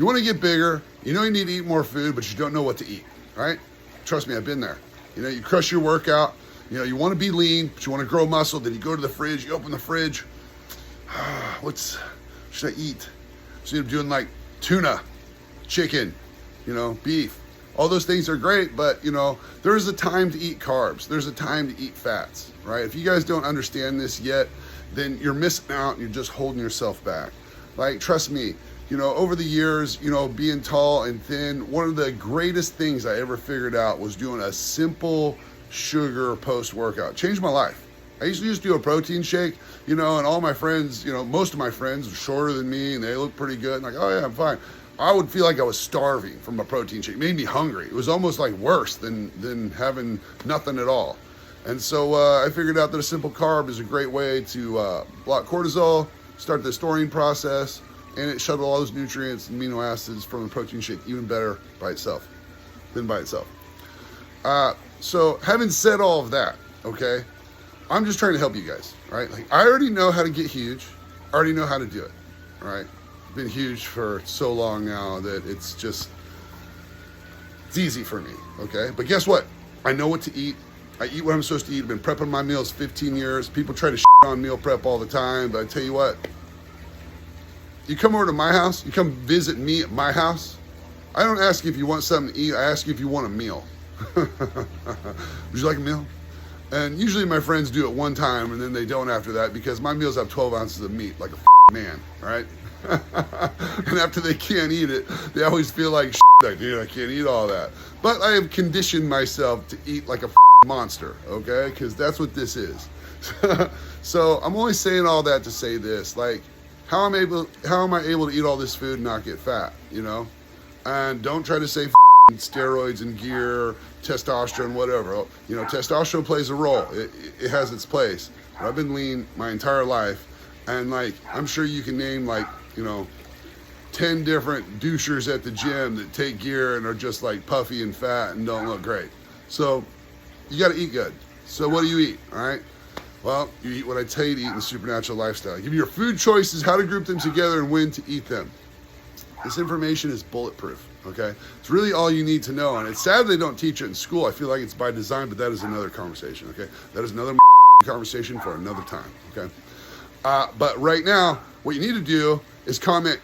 You want to get bigger, you know you need to eat more food, but you don't know what to eat, right? Trust me, I've been there. You know, you crush your workout, you know, you want to be lean, but you want to grow muscle, then you go to the fridge, you open the fridge, what should I eat? So you're doing like tuna, chicken, you know, beef. All those things are great, but you know, there's a time to eat carbs. There's a time to eat fats, right? If you guys don't understand this yet, then you're missing out and you're just holding yourself back. Like, trust me, you know, over the years, you know, being tall and thin, one of the greatest things I ever figured out was doing a simple sugar post-workout. Changed my life. I used to just do a protein shake, you know, and all my friends, you know, most of my friends were shorter than me and they looked pretty good. And like, oh yeah, I'm fine. I would feel like I was starving from a protein shake. It made me hungry. It was almost like worse than having nothing at all. And so I figured out that a simple carb is a great way to block cortisol, start the storing process, and it shuttled all those nutrients and amino acids from the protein shake even better by itself than by itself. So having said all of that, okay, I'm just trying to help you guys, right? Like, I already know how to get huge. I already know how to do it, right? Been huge for so long now that it's easy for me, okay? But guess what? I know what to eat. I eat what I'm supposed to eat. I've been prepping my meals 15 years. People try to shit on meal prep all the time, but I tell you what, you come over to my house, you come visit me at my house, I don't ask you if you want something to eat, I ask you if you want a meal. Would you like a meal? And usually my friends do it one time and then they don't after that because my meals have 12 ounces of meat, like a man, right? And after they can't eat it, they always feel like, dude, I can't eat all that. But I have conditioned myself to eat like a monster, okay? Because that's what this is. So I'm only saying all that to say this, like, how am I able to eat all this food and not get fat, you know? And don't try to say steroids and gear, testosterone, whatever. You know, testosterone plays a role. It has its place. But I've been lean my entire life. And like, I'm sure you can name like, you know, 10 different douchers at the gym that take gear and are just like puffy and fat and don't look great. So you got to eat good. So what do you eat? All right. Well, you eat what I tell you to eat in the Supernatural Lifestyle. I give you your food choices, how to group them together, and when to eat them. This information is bulletproof, okay? It's really all you need to know, and it's sad they don't teach it in school. I feel like it's by design, but that is another conversation, okay? That is another conversation for another time, okay? But right now, what you need to do is comment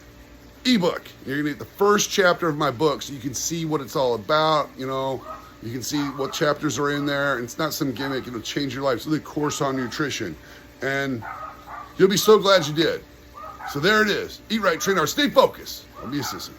ebook. You're gonna get the first chapter of my book so you can see what it's all about, you know. You can see what chapters are in there, and it's not some gimmick. It'll change your life. It's really a course on nutrition, and you'll be so glad you did. So there it is. Eat right, train hard, stay focused. Don't be a sissy.